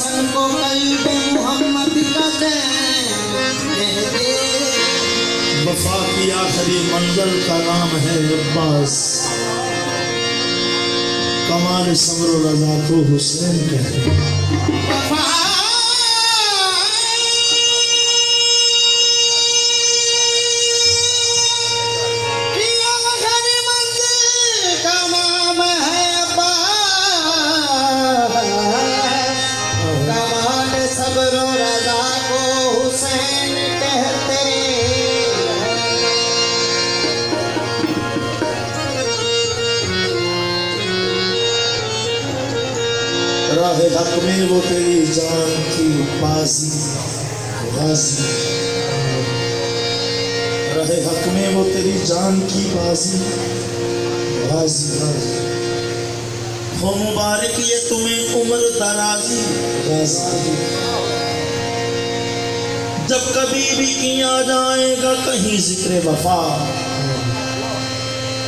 हुस्न को कल्बे मोहम्मद का चैन कह दे। वफा की आखिरी मंजिल का नाम है अब्बास, कमाल सब्र व रज़ा को हुसैन कहते हैं। राह हक में वो तेरी जान की बाजी गाजी, राह हक में वो तेरी जान की बाजी गाजी, हो मुबारक ये तुम्हें उम्र दराजी गाजी। जब कभी भी किया जाएगा कहीं जिक्र वफा,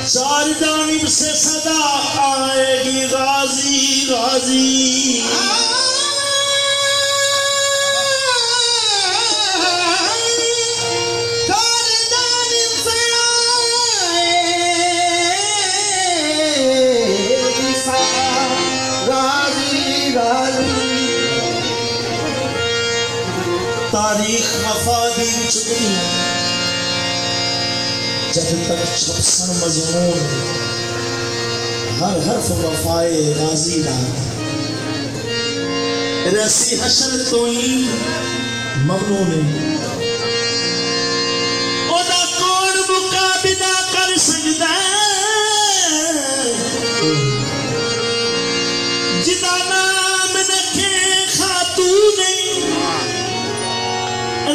चार जानिब से सदा आएगी गाजी गाजी। चार जानिब से आएगी गाजी गाजी। तारीख वफा दी चुकी जब तक छप्पन मजमून, हर हर्फ वफाए गाजी दा, रसी हशर तोई ममनून, ओदा कौन मुकाबिला कर सकदा जिदा नाम रखे खातून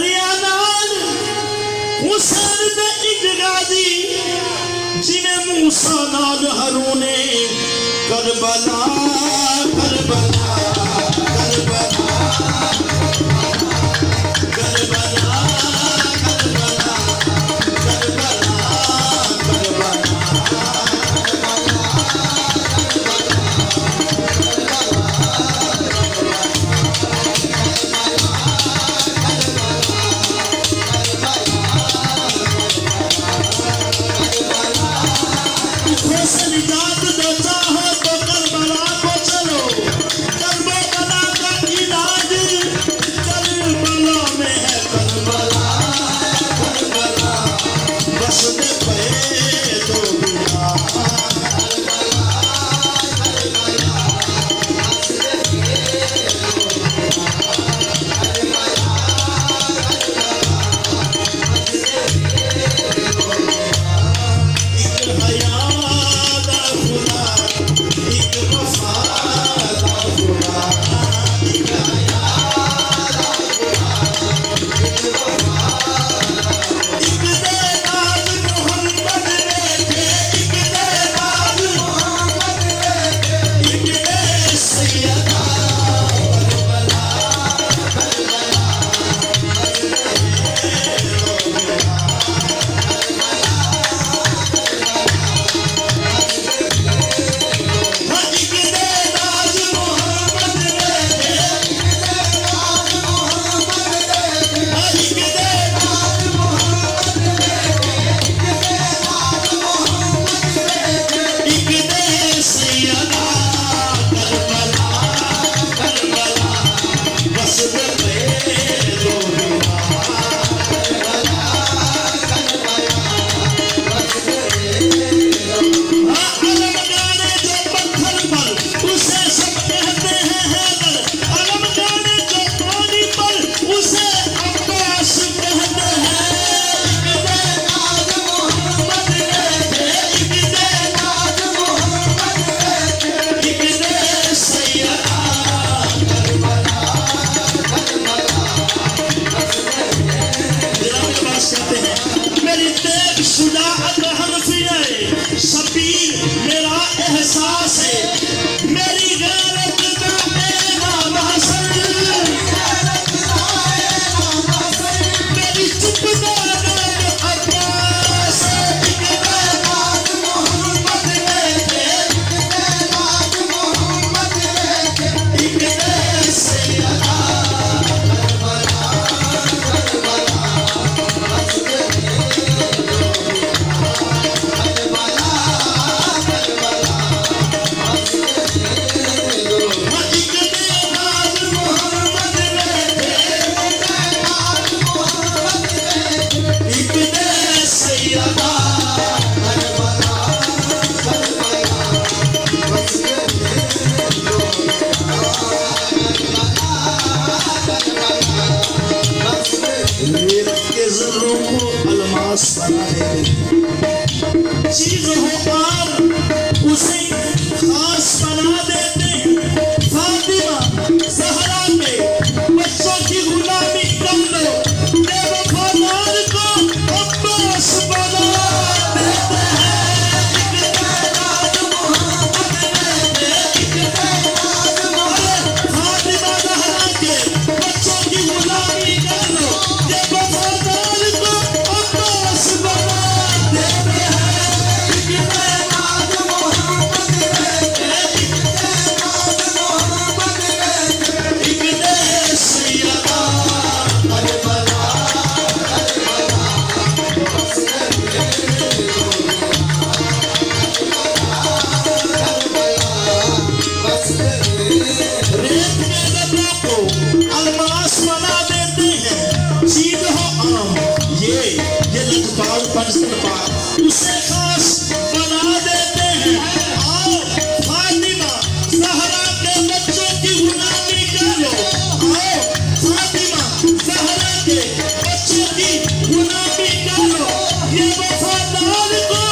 रियानान हुसैन गाजी, जिन्हें मूसा नाल हारूने Karbala Karbala Karbala Karbala Karbala Karbala खास बना देते, चीज हो आम उसे खास बना देते हैं। फातिमा ज़हरा के बच्चों की गुलामी कर लो, बेवफादार को अब्बास बना देते हैं। फातिमा ज़हरा के बच्चों की गुलामी कर लो, बेवफादार को अब्बास बना देते हैं। रेत के गड्ढों को अलमास बना देते हैं, चीज हो आम ये लजपाल पंचतपाल उसे खास बना देते हैं। आओ फातिमा ज़हरा के बच्चों की गुलामी करो, आओ फातिमा ज़हरा के बच्चों की गुलामी करो, ये वफादार को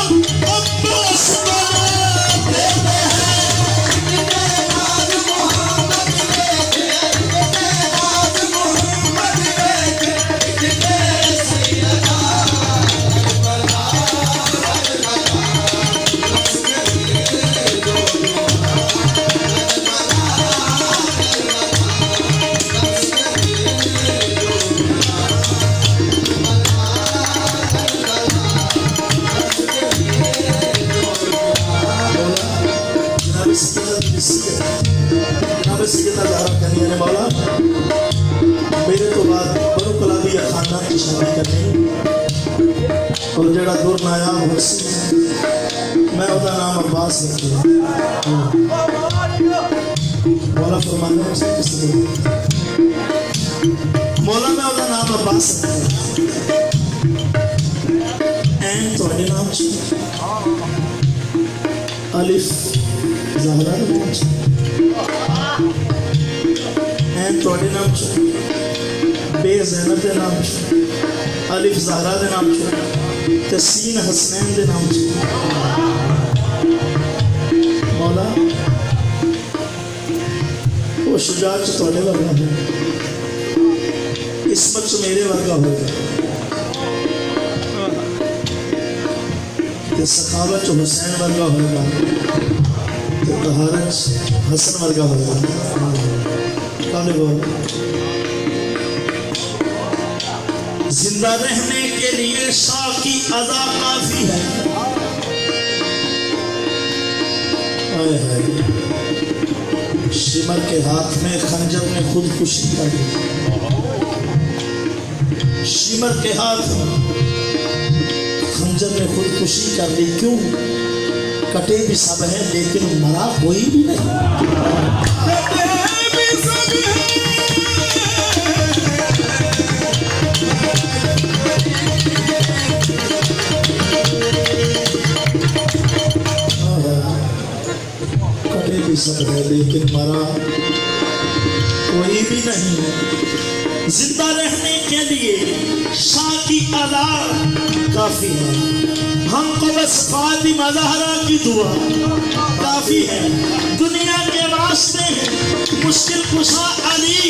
अब्बास बना देते हैं। मौला मेरे तो बाद बनो कलाबी खानदान की शादी करनी और जड़ा दूर नायाब हुस्न मैं उसका नाम अब्बास रखी। मौला फरमाने मौला मैं उसका नाम अब्बास रखी। एन थोड़े नाम अलिफ ज़हरा थोड़े नाम बे ज़ैनब के नाम अलिफ ज़हरा के नाम ते सीन हसनैन के नाम मौला वो शुजात थोड़े वर्गा हो, किस्मत मेरे वर्गा होगा, ते सखावत हुसैन वर्गा होगा, ते तहारत हसन वर्गा होगा। जिंदा रहने के लिए शाह की अदा काफी है। आए हाय शिमर के हाथ में खंजर ने खुदकुशी कर ली, शिमर के हाथ में खंजर ने खुदकुशी कर ली। क्यों? कटे भी सब है लेकिन मरा कोई भी नहीं। सब है लेकिन मरा कोई भी नहीं। जिंदा रहने के लिए शाह की अदा काफी है, हमको बस फातिमा ज़हरा की दुआ काफी है। दुनिया के वास्ते मुश्किल कुशा अली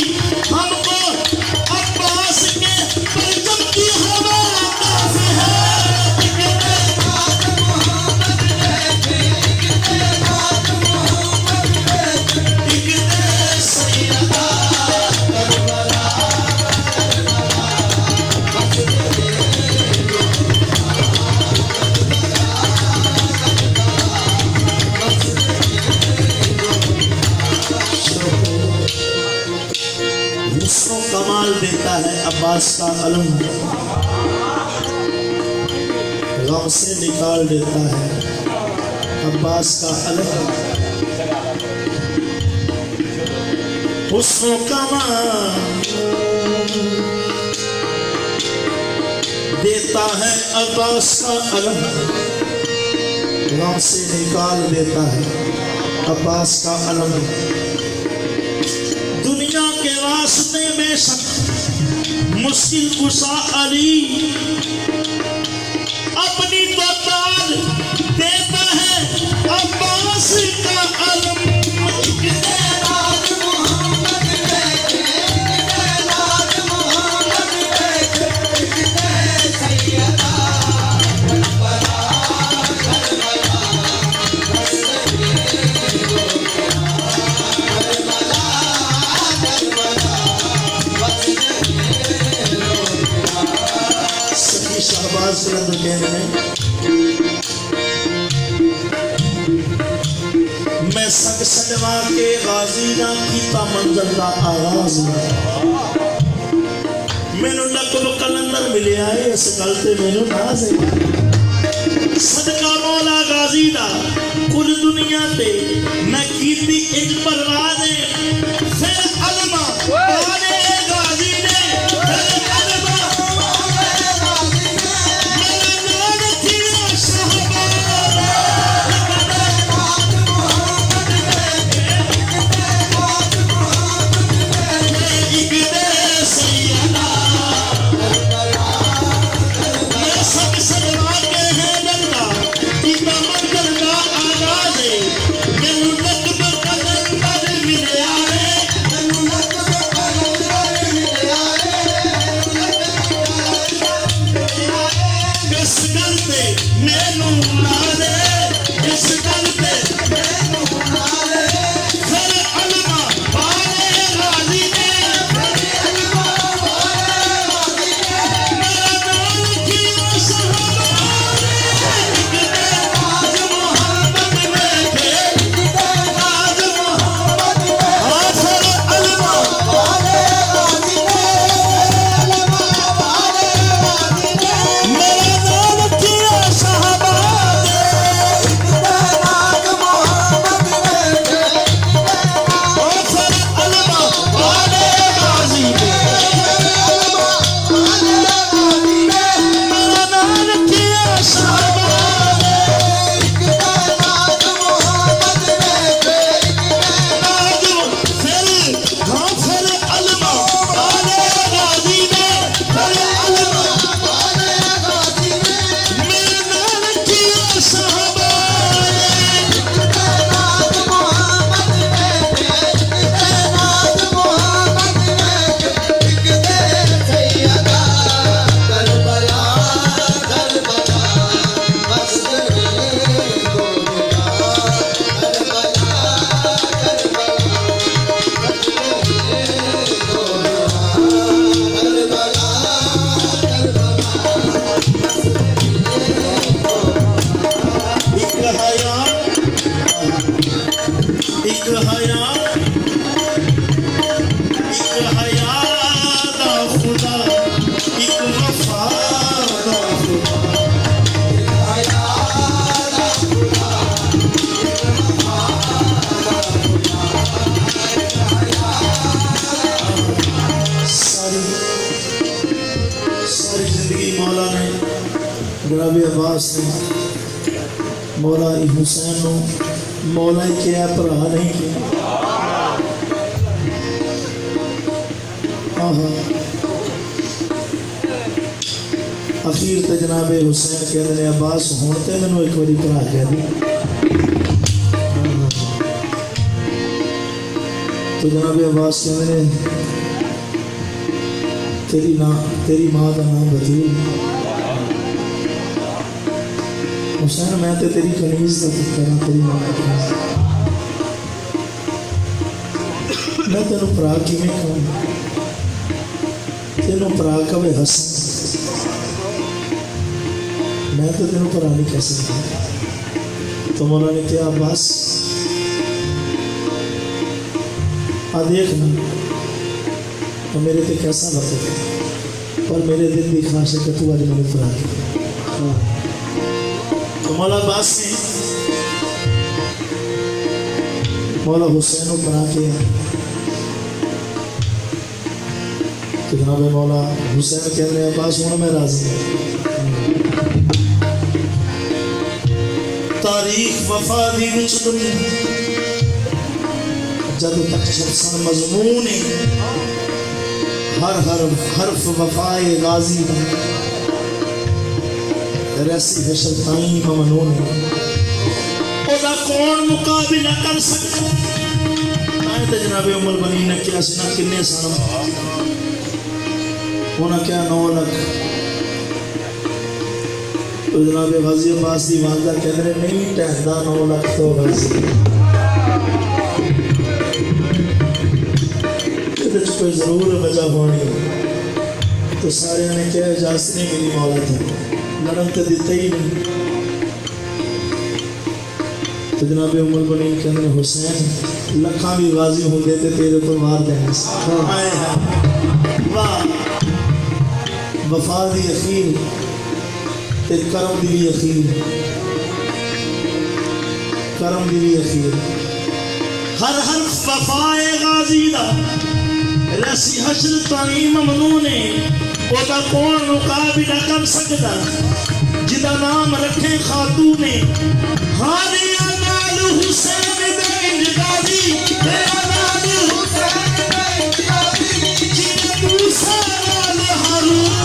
हमको अब्बास के परचम की हवा काफी है। कमाल देता है अब्बास का अलम, गम से निकाल देता है अब्बास का अलम। उसको कमाल देता है अब्बास का अलम, गम से निकाल देता है अब्बास का अलम। दुनिया के वास्ते बेशक मुश्किल कुशा अली जब कहने मैं सग सजवा के गाजी ना कीता मंजर का आगाज मैनू लकब कलंदर मिले आए इस गल ते मैनू नाज है सदका मौला गाजी दा कुल दुनिया ते मैं कीती इंज परवाह है फिर अलमा पाने गाजी ने फिर अलमा पाने गाजी ने मेरा नाम थी साहबा अब्बास ने मौला हुसैन मौला क्या भरा नहीं किया अखीर ते जनाबे हुसैन कहते हैं अब्बास हुण ते मैनू एक बारी भरा कह दी तो जनाबे अब्बास कहते हैं तेरी माँ का नाम बतूल हुसैन मैं तो तेरी कनीज का पुत्र हाँ तेरी मां का कनीज मैं तेन भरा किवें कहूँ तेनों भरा कवे हसन मैं तो तेनों भरा नहीं कह सकता तो मौला ने कहा बस आ देख ना तो मेरे ते कैसा लगे पर मेरे दिल की ख्वाहिश है कि तू आज मैंने भरा के तो मौला अब्बास ने मौला हुसैन को बना के तो जनाब मौला हुसैन कह रहे हैं अब्बास हूँ मैं राजी तारीख वफा दी विच दुनिया जब तक सन मजमून हर हर हर्फ वफाए गाजी रैसी है शताई ममनून ओदा कौन मुकाबला कर सकता है तो जनाबे उमर बनी ने क्या सी ना किन्ने सन होना क्या 9 लाख तो जनाबे गाजी अब्बास दी वालदा कहते हैं नहीं टहदा 9 लाख तो गाजी कोई जरूर वजह होनी तो सारे ने क्या इजाजत नहीं मिली मौला थी लड़न तो दिता ही नहीं। तो जनाब उमर बनी कहते हुसैन लखा भी गाजी होंगे तो तेरे तो मार देंगे। वाह वफा दी यकीन ते करम दी यकीन, करम दी यकीन हर हर वफाए गाजी दा रसी हश्र ताई ममनू ने ओदा कौन मुकाबला कर सकता जिदा नाम रखे खातू ने। हारे नाल हुसैन दे गाजी तेरा नाल हुसैन दे गाजी जिदा तू साल हारून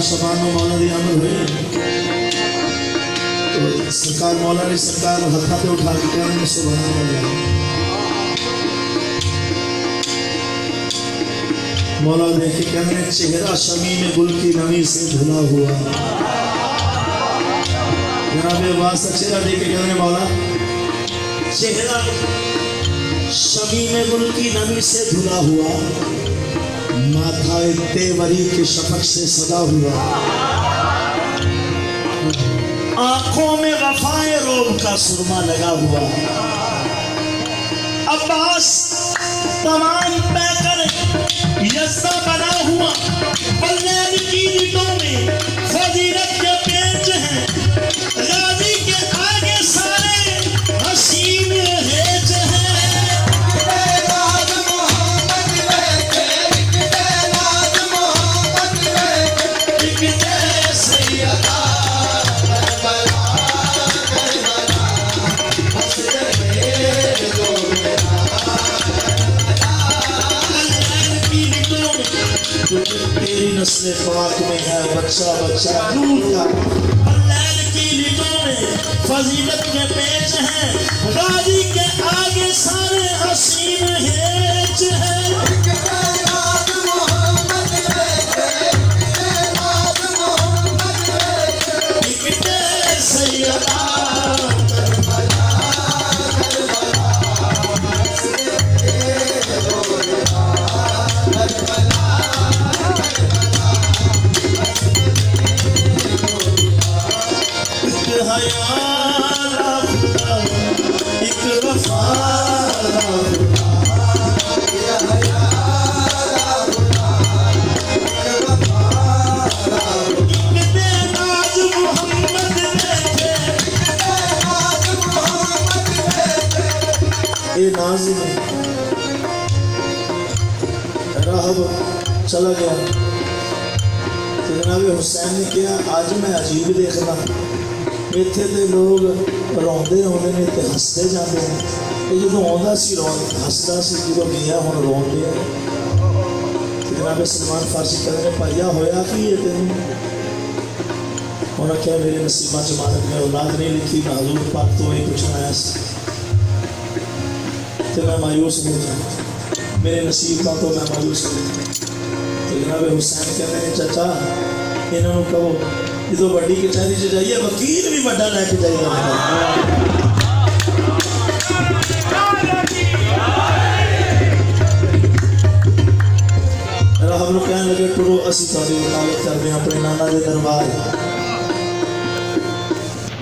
शबानो मौला दी अमल हुई तो सरकार मौला ने सरकार हथा पे उठा के कहने सुभान अल्लाह। मौला देखे कहने चेहरा शमी में गुल की नमी से धुला हुआ। जनाब वास चेहरा देखे कहने मौला चेहरा शमी में गुल की नमी से धुला हुआ, माथा तेवरी के शफक से सदा हुआ, आंखों में वफाए रोब का सुरमा लगा हुआ। अब्बास तमाम पैकर यस्ता बना हुआ, बल्लेन की ईंटों में फजीलत के पेच हैं, गाजी के आगे सारे हसीन हेज हैं। तेरी नस्ल पाक में है बच्चा बच्चा दूर का, लैल की लिटों में फजीलत के पेच हैं, गाजी के आगे सारे हसीन हेज हैं। राहब चला गया तो जनाब हुसैन ने किया आज मैं अजीब देखना, इतने तो लोग रोंदे रोंदे ने तो हसते जाते हैं, जो आता सी हसदा सी जो गया हम रोन लिया। जनाब सलमान फारसी कहते भाइया होया कि ये तेन उन्हें क्या मेरे नसीबा च मालिक ने औलाद नहीं लिखी, मैं हजूर पाक तो वही पूछना आया तो मैं मायूस हो जाऊँ, मेरे नसीब का तो मैं मायूस हो जाऊँ। तो जनाब हुसैन कहते हैं चाचा इन्हों कहो जो बड़ी कचहरी से जाइए वकील भी बड़ा लैके जाइए। हम लोग कहने लगे टुरो असी सारी वकालत कर रहे अपने नाना के दरबार।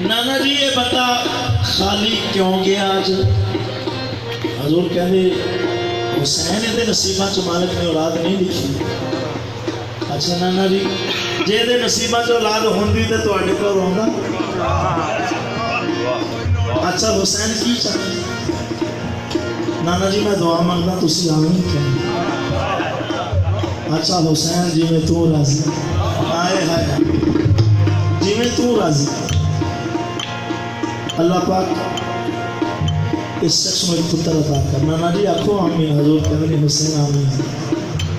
नाना जी ये बता खाली क्यों गया आज? हजूर कहते हुसैन दे नसीबा च मालिक ने औलाद नहीं लिखी। अच्छा नाना जी जे दे नसीबा च औलाद होंदी ते तुहाडे कोल होंदा। अच्छा हुसैन की चाहते? नाना जी मैं दुआ मंगदा तुसी आमीन कहो। अच्छा हुसैन जिमें तू राजी, आए हाय जिमें तू राजी। अल्लाह पाक इस शख्स में पुत्र अता कर। नाना जी आखो आमीन। हजूर कहते हुसैन आमीन।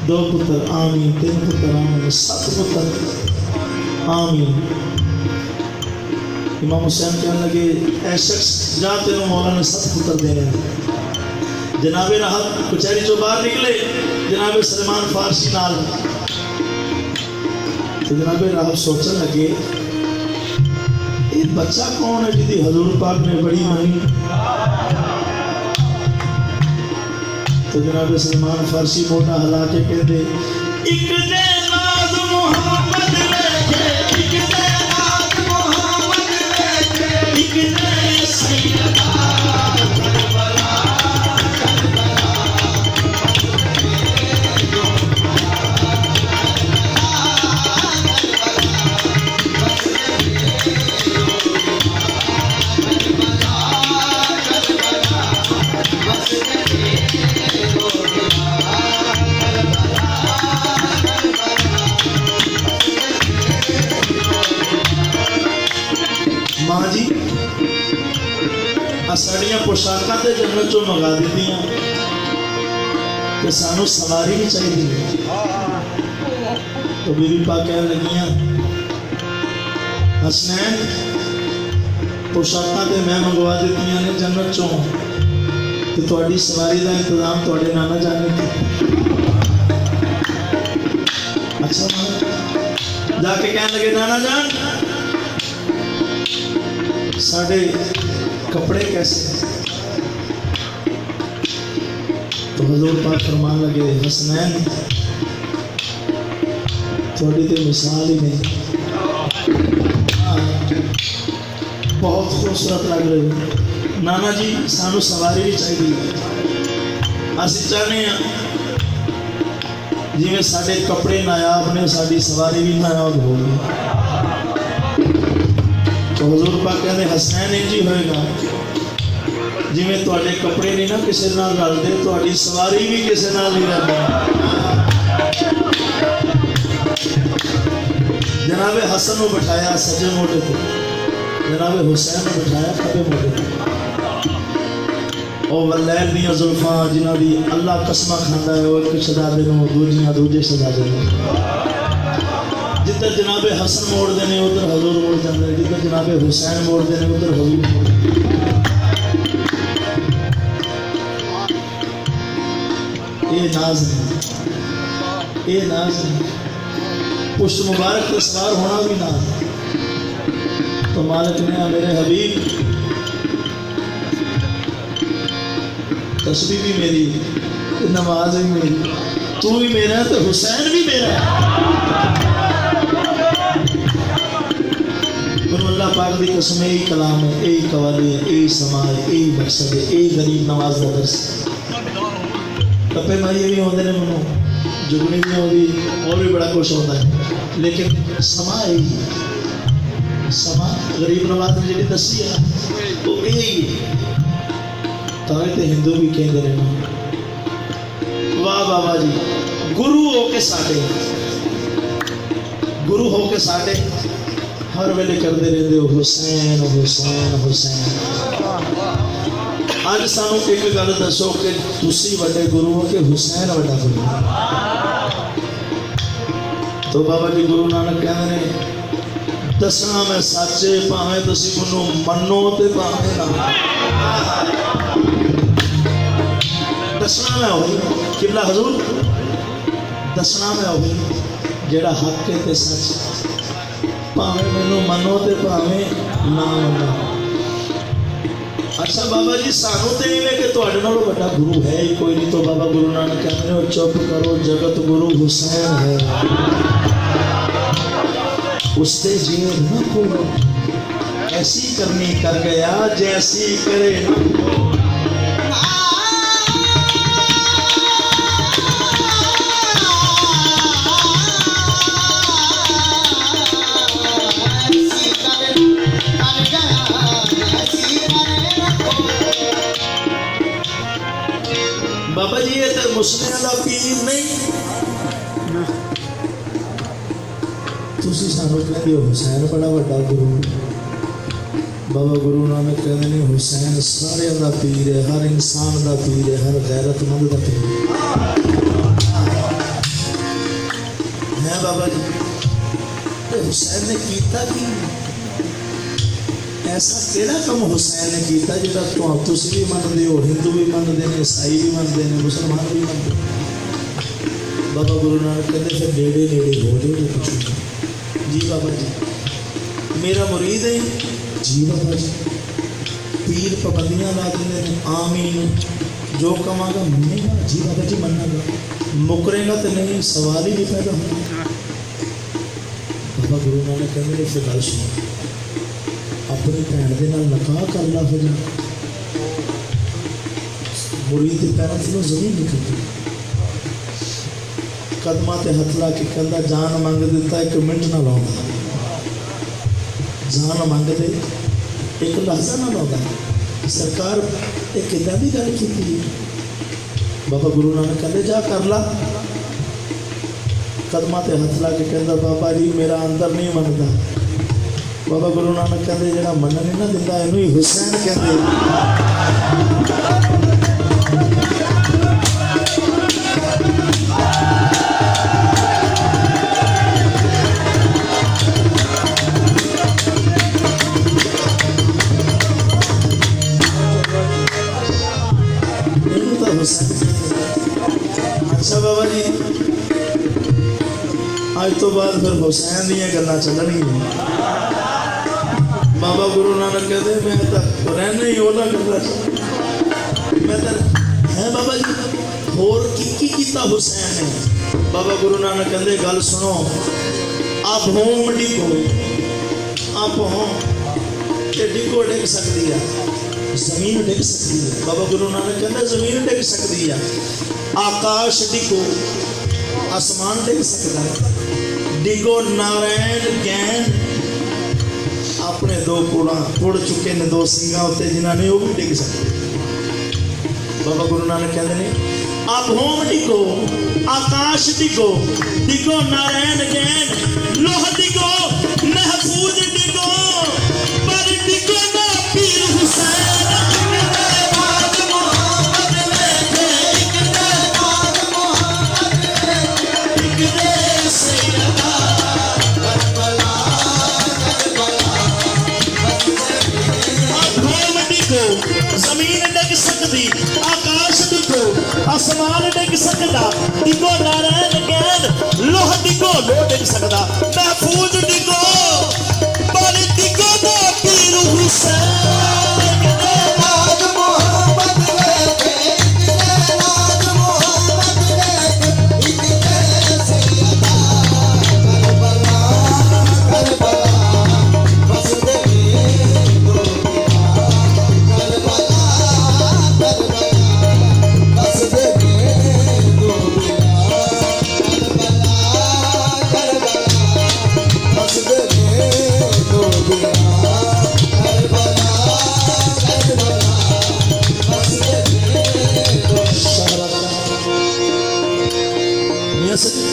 2 पुत्र आमीन, 3 पुत्र आमीन, 7 पुत्र आमीन। इमाम हुसैन कहने लगे ऐ शख्स जा तेनों मौला ने 7 पुत्र देने। जनाबे राहत कचहरी चो बाहर निकले, जनाबे सलमान फारसी नाल। तो जनाबे राहत सोचने लगे ये बच्चा कौन है जिसकी हजूर पाक ने बड़ी मानी। तो जनाबे सलमान फारसी मोटा हला के कहते एक दे नाज मोहम्मद लेके, एक दे नाज मोहम्मद लेके, एक दे सैयदा करबला, मां जी साड़ियां पोशाकां ते जन्नत चो मंगा दित्तियां ते सानू सवारी भी चाहिए। तो बीबी पाक कहने लगियां हसनैन पोशाकां ते मैं मंगवा दित्तियां ने जन्नत चो ते तुहाडी सवारी का इंतजाम तुहाडे नाना जान ने कीता। अच्छा जाके कहने लगे नाना जान साढ़े कपड़े कैसे। तो हजूर पाक फरमान लगे हसनैन थोड़ी तो मिसाल ही नहीं, बहुत खूबसूरत लग रहे हो। नाना जी सानू सवारी भी चाहिए। असी चाहते हैं जिमें साढ़े कपड़े नायाब ने साड़ी सवारी भी नायाब होगी। तो हजूर पाक कहते हसनैन इंज ही होएगा जिमें तुहाडे कपड़े नहीं ना किसी नाल रलदे, तुहाडी सवारी भी किसी नाल नहीं रलदी। जनाबे हसन को बिठाया सज्जे मोटे पे, जनाबे हुसैन को बिठाया खबे मोटे पे। और वलैल दियां जुल्फां जिन्हां दी अल्लाह कसमा खांदा है वो एक शहजादे नूं दूजियां दूजे शहजादे नूं। जिधर जनाबे हसन मोड़ते हैं उधर हजूर मोड़ जाते हैं, जिधर जनाबे हुसैन मोड़ते हैं उधर हजूर मोड़। ये नाज है, ये नाज है। पुष्ट मुबारक पे सवार होना भी नाज। तो मालिक ने मेरे हबीब तस्बीह भी मेरी, नमाज भी मेरी, तू भी मेरा है तो हुसैन भी मेरा है। अल्लाह पाक की कसम यही कलाम है, यही कवाली है, यही समा है, यही मकसद है, यही गरीब नवाज का दर्स। टप्पे माइए भी आते हैं मनो, जुगनी भी आती, और भी बड़ा कुछ होता है, लेकिन समा यही समा गरीब नवाज ने जी दसी है तो यही तारे तो हिंदू भी कहते हैं वाह बाबा जी गुरु हो के साडे, गुरु हो के साडे हर वेले करते रहते हो हुसैन हुसैन हुसैन। अज सानू एक गल दसो कि तुसी वड्डे गुरु हो कि हुसैन वड्डा गुरु। तो बाबा जी गुरु नानक कहते हैं दसना मैं सच्चे भावें तुसी मैनू मनो ते भावें ना। दसना मैं वही किबला हजूर, दसना मैं वही जेड़ा हक है ते सच, भावें मैनू मनो ते भावें ना मनो। अच्छा बाबा जी सानू तो इवें कि तुहाडे नालों वड्डा गुरु है ही कोई नहीं। तो बाबा गुरु नानक कहते हैं चुप करो जगत गुरु हुसैन है, उससे जीव न कोई ऐसी करनी कर गया जैसी करे न। बाबा जी ये तो मुस्लिम का पीर नहीं, तुसी सानू कहते हो हुसैन बड़ा बड़ा गुरु। बाबा गुरु नानक कहते हैं हुसैन सारे का पीर है, हर इंसान का पीर है, हर गैरतमंद का पीर है बाबा जी। हुसैन ने कीता कि ऐसा केड़ा कम हुसैन ने कीता जिहड़ा तुसीं भी मनदे हो, हिंदू भी मनदे ने, ईसाई भी मनदे ने, मुसलमान भी मनदे। बाबा गुरु नानक कहते फिर नेड़े नेड़े हो जाओ तो पूछो जी बाबा जी मेरा मुरीद है जी बाबा जी। पीर पाबंदियां ला देंगे आमीन, जो कमागा मनेगा जी बाबा जी मनागा, मुकरेगा तो नहीं, सवाल ही नहीं पैदा होगा। बाबा गुरु नानक कहते फिर गल सुनो, अपनी भैन के नाल निकाह कर ला, फिर मुरीद के पैरों से जमीन निकलती, कदमां ते हथ ला के कहता जान मंग दिता, एक मिनट ना लाउंदा, जान मंग दे एक लहजा ना लाउंदा। सरकार एक किदां दी गल कीती। बाबा गुरु नानक कहते जा कर ला, कदमां ते हथ ला के कहता बाबा जी मेरा अंदर नहीं मनता। बाबा गुरु नानक कहते जिहड़ा मनन नहीं ना दिंदा इहनूं ही हुसैन कहते। अच्छा बाबा जी आज तो बाद फिर हुसैन दी गल्लां चलणगियां। बाबा गुरु नानक कहते मैं तो रहना ही ओला गल्लां मैं तो है बाबा जी होर की कीता हुसैन ने। बाबा गुरु नानक कहते गल सुनो, आप होम डिगो, आप हो डिगो डिग सकती है, जमीन डिग सकती है। बाबा गुरु नानक कहते जमीन डिग सकती है, आकाश डिगो, आसमान डिग सकता है, डिगो नारायण ज्ञान अपने दो पुड़ चुके ने, दो सिंगा उत्ते जिन्होंने वो भी डिग सकते। बाबा गुरु नानक कहते हैं आप होम डिगो, आकाश डिगो, डिगो नारायण ज्ञान, लोह डिगो, महफूज डिगो, पर डिगो ना पीर हुसैन। जमीन डिग सकती, आकाश डिगो, आसमान डिग सकता, डिगो नारायण ज्ञान, लोह डिगो लो डिग सकता, महफूज डिगो, पर डिगो ना पीर हुसैन।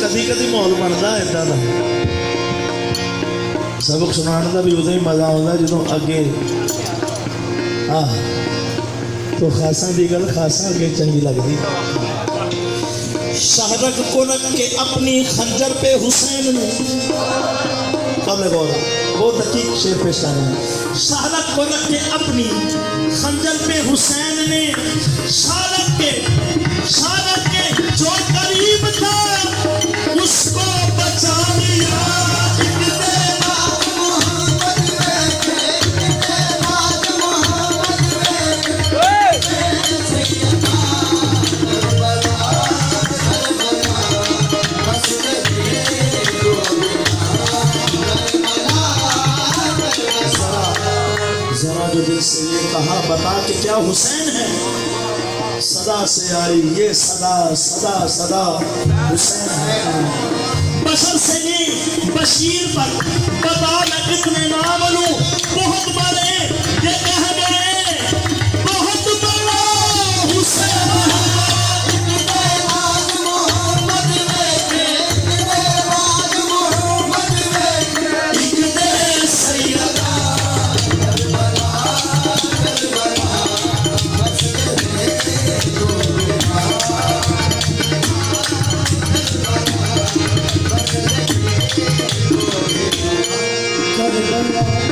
कभी कभी माहौल बनता इदा का, सबक सुनाने का भी उदो ही मजा आता जो अगे तो खासा की गल खासा अगे चंगी लगती। शाहरग को रख के अपनी खंजर पे हुसैन ने कब गौरा बहुत अच्छी शेर पेश कर रहे हैं। शाहरग को रख के अपनी खंजर पे हुसैन ने, शाहरग के जो करीब था उसको बचा लिया। जरा जो दिल से ये कहा बता कि क्या हुसैन है, सदा से आई ये सदा सदा सदा हुसैन है। बशर से ये बशीर पर बता मैं कितने नाम लूं, बहुत बड़े ये कह गए, बहुत बड़ा हुसैन है। अल्लाह